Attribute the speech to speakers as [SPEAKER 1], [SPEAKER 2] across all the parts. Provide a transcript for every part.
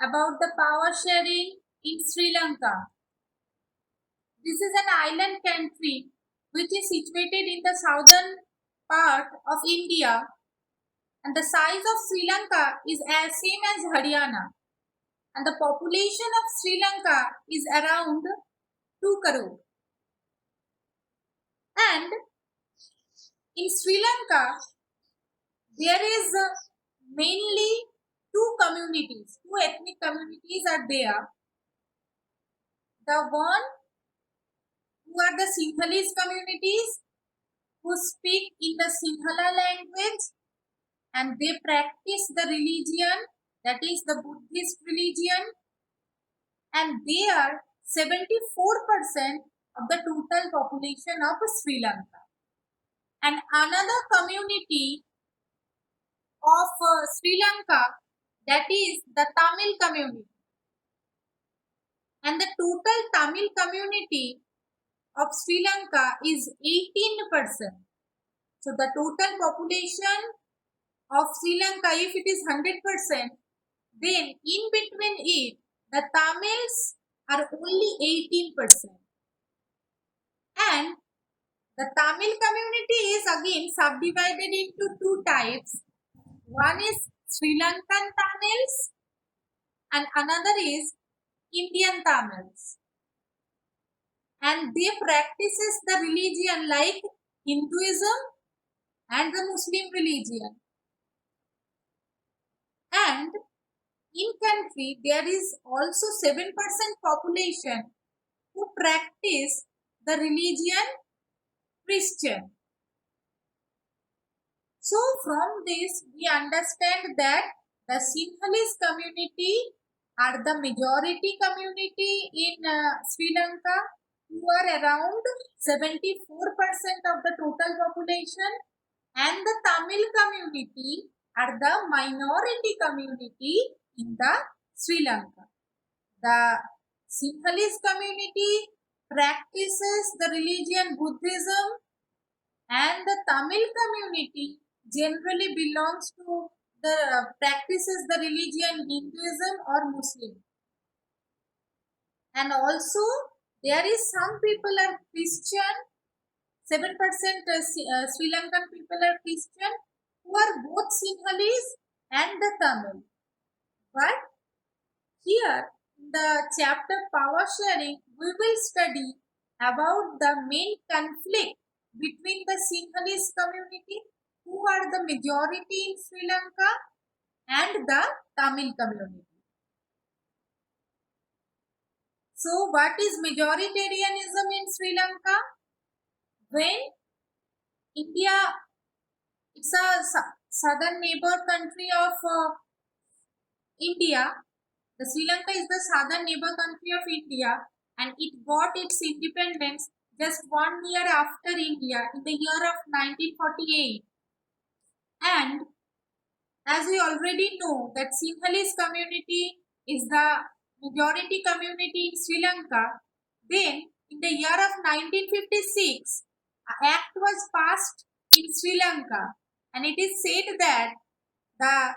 [SPEAKER 1] about the power sharing in Sri Lanka. This is an island country which is situated in the southern part of India, and the size of Sri Lanka is as same as Haryana, and the population of Sri Lanka is around 2 crore. And in Sri Lanka, there is mainly two ethnic communities are there. The one who are the Sinhalese communities who speak in the Sinhala language, and they practice the religion, that is the Buddhist religion, and they are 74% of the total population of Sri Lanka. And another community of Sri Lanka, that is the Tamil community. And the total Tamil community of Sri Lanka is 18%. So the total population of Sri Lanka, if it is 100%, then in between it, the Tamils are only 18%. And the Tamil community is again subdivided into two types. One is Sri Lankan Tamils and another is Indian Tamils. And they practices the religion like Hinduism and the Muslim religion. And in country there is also 7% population who practice the religion Christian. So from this we understand that the Sinhalese community are the majority community in Sri Lanka, who are around 74% of the total population, and the Tamil community are the minority community in the Sri Lanka. The Sinhalese community practices the religion Buddhism, and the Tamil community generally belongs to the practices the religion Hinduism or Muslim. And also there is some people are Christian, 7% Sri Lankan people are Christian, who are both Sinhalese and the Tamil. But here in the chapter power sharing, we will study about the main conflict between the Sinhalese community, who are the majority in Sri Lanka, and the Tamil community. So what is majoritarianism in Sri Lanka? When India, it's a southern neighbor country of India. The Sri Lanka is the southern neighbor country of India, and it got its independence just 1 year after India in the year of 1948. And as we already know that Sinhalese community is the majority community in Sri Lanka, then in the year of 1956, an act was passed in Sri Lanka, and it is said that the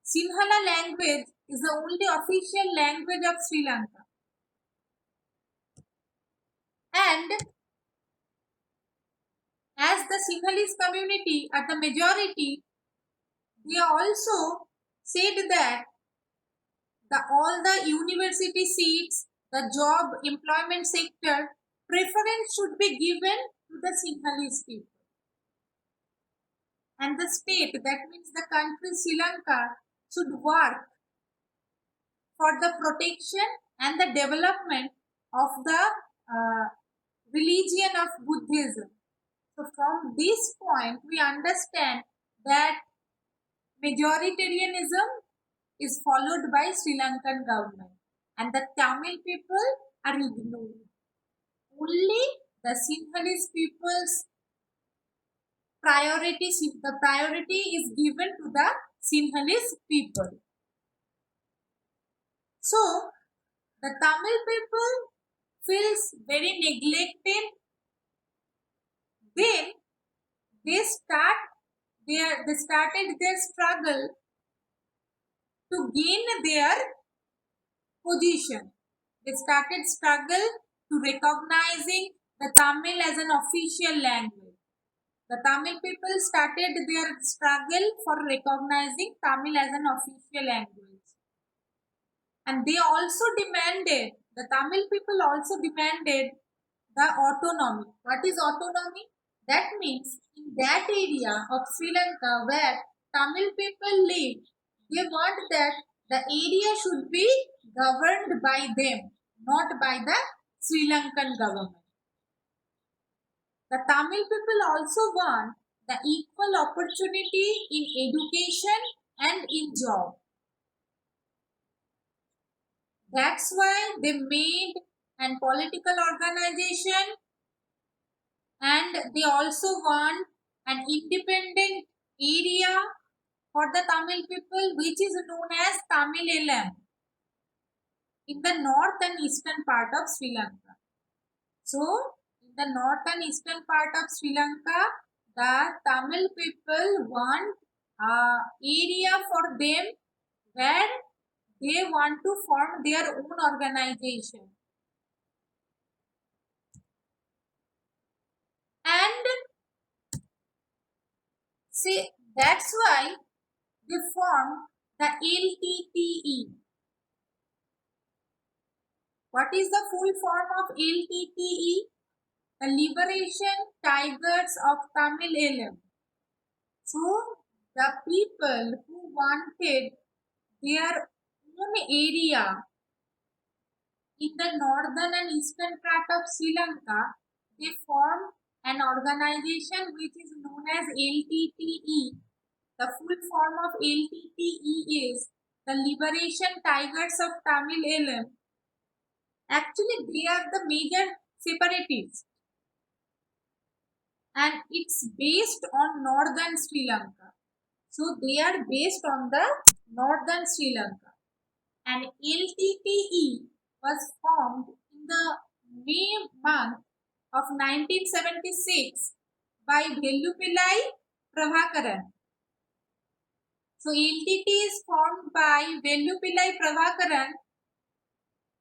[SPEAKER 1] Sinhala language is the only official language of Sri Lanka. And as the Sinhalese community are the majority, they also said that all the university seats, the job employment sector, preference should be given to the Sinhalese people. And the state, that means the country Sri Lanka, should work for the protection and the development of the religion of Buddhism. So from this point, we understand that majoritarianism is followed by Sri Lankan government, and the Tamil people are ignored. Only the Sinhalese people's the priority is given to the Sinhalese people. So the Tamil people feels very neglected. Then they started their struggle to gain their position. They started struggle to recognizing the Tamil as an official language. The Tamil people started their struggle for recognizing Tamil as an official language. And they also demanded, the Tamil people also demanded the autonomy. What is autonomy? That means in that area of Sri Lanka where Tamil people live, they want that the area should be governed by them, not by the Sri Lankan government. The Tamil people also want the equal opportunity in education and in job. That's why they made an political organization, and they also want an independent area for the Tamil people, which is known as Tamil Elam in the north and eastern part of Sri Lanka. So, in the north and eastern part of Sri Lanka, the Tamil people want area for them where they want to form their own organization. And see, that's why they formed the LTTE. What is the full form of LTTE? The Liberation Tigers of Tamil Elam. So, the people who wanted their own area in the northern and eastern part of Sri Lanka, they formed an organization which is known as LTTE. The full form of LTTE is the Liberation Tigers of Tamil Elam. Actually, they are the major separatists, and it's based on northern Sri Lanka. So they are based on the northern Sri Lanka. And LTTE was formed in the May month of 1976 by Vellupillai Prabhakaran. So LTTE is formed by Vellupillai Prabhakaran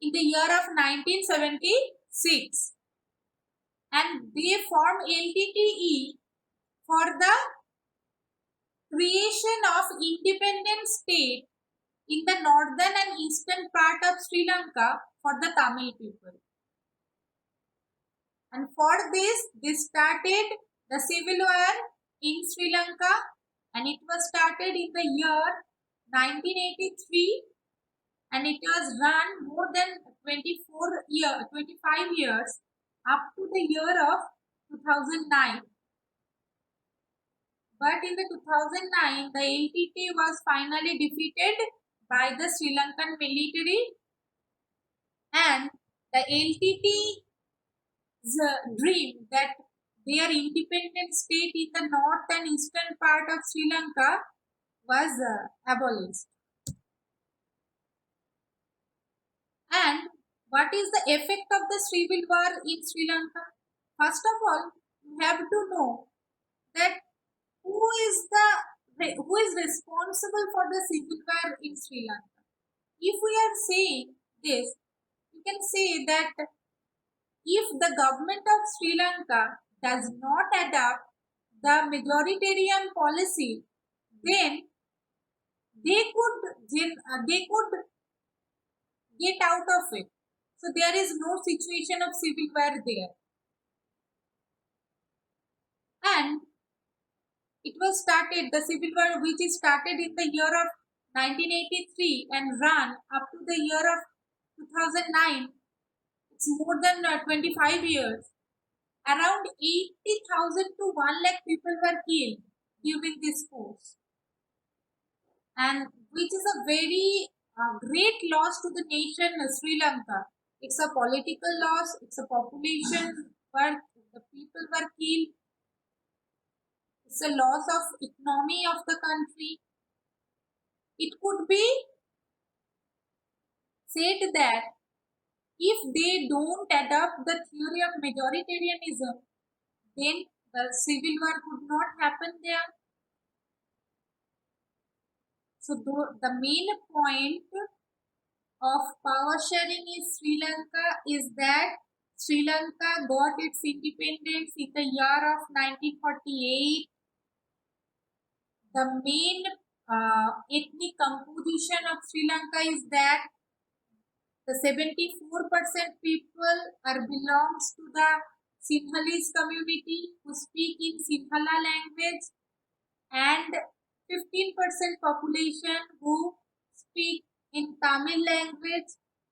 [SPEAKER 1] in the year of 1976, and they formed LTTE for the creation of independent state in the northern and eastern part of Sri Lanka for the Tamil people. And for this, they started the civil war in Sri Lanka, and it was started in the year 1983, and it was run more than 25 years up to the year of 2009. But in the 2009, the LTT was finally defeated by the Sri Lankan military, and the LTT's dream that their independent state in the north and eastern part of Sri Lanka was abolished. And what is the effect of the civil war in Sri Lanka? First of all, you have to know that who is responsible for the civil war in Sri Lanka. If we are saying this, you can say that if the government of Sri Lanka does not adopt the majoritarian policy, then they could get out of it. So there is no situation of civil war there. And it was started, the civil war which is started in the year of 1983 and ran up to the year of 2009. It's more than 25 years. Around 80,000 to 1 lakh people were killed during this course, and which is a very great loss to the nation Sri Lanka. It's a political loss, it's a population where the people were killed, it's a loss of economy of the country. It could be said that if they don't adopt the theory of majoritarianism, then the civil war could not happen there. So the main point of power sharing in Sri Lanka is that Sri Lanka got its independence in the year of 1948. The main ethnic composition of Sri Lanka is that the 74% people belongs to the Sinhalese community who speak in Sinhala language, and 15% population who speak in Tamil language.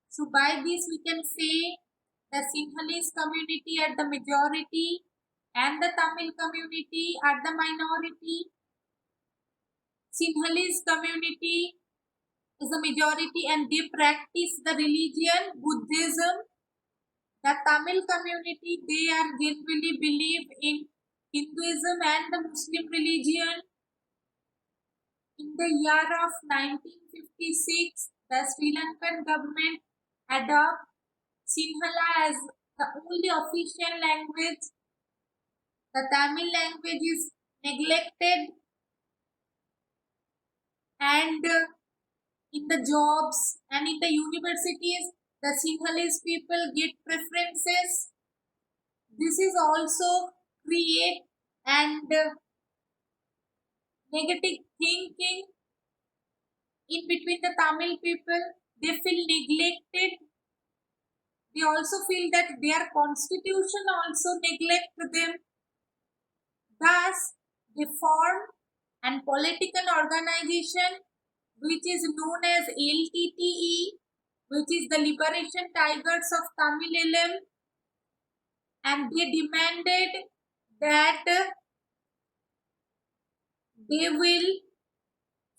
[SPEAKER 1] So by this we can say the Sinhalese community are the majority and the Tamil community are the minority. Sinhalese community is the majority and they practice the religion Buddhism. The Tamil community, they are generally believe in Hinduism and the Muslim religion. In the year of 1956, the Sri Lankan government adopted Sinhala as the only official language. The Tamil language is neglected, and in the jobs and in the universities, the Sinhalese people get preferences. This is also create and negative thinking in between the Tamil people. They feel neglected. They also feel that their constitution also neglect them. Thus, they form an political organization which is known as LTTE, which is the Liberation Tigers of Tamil Eelam, and they demanded that they will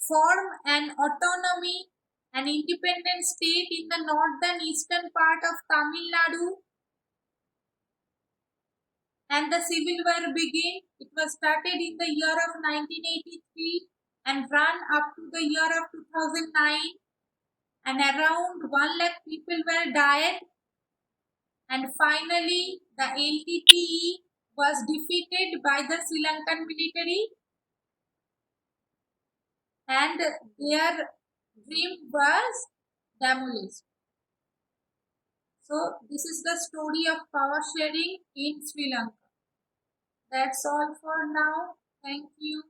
[SPEAKER 1] form an autonomy, an independent state in the northern eastern part of Tamil Nadu, and the civil war began. It was started in the year of 1983 and ran up to the year of 2009, and around 1 lakh people were died, and finally the LTTE was defeated by the Sri Lankan military, and their dream was demolished. So this is the story of power sharing in Sri Lanka. That's all for now. Thank you.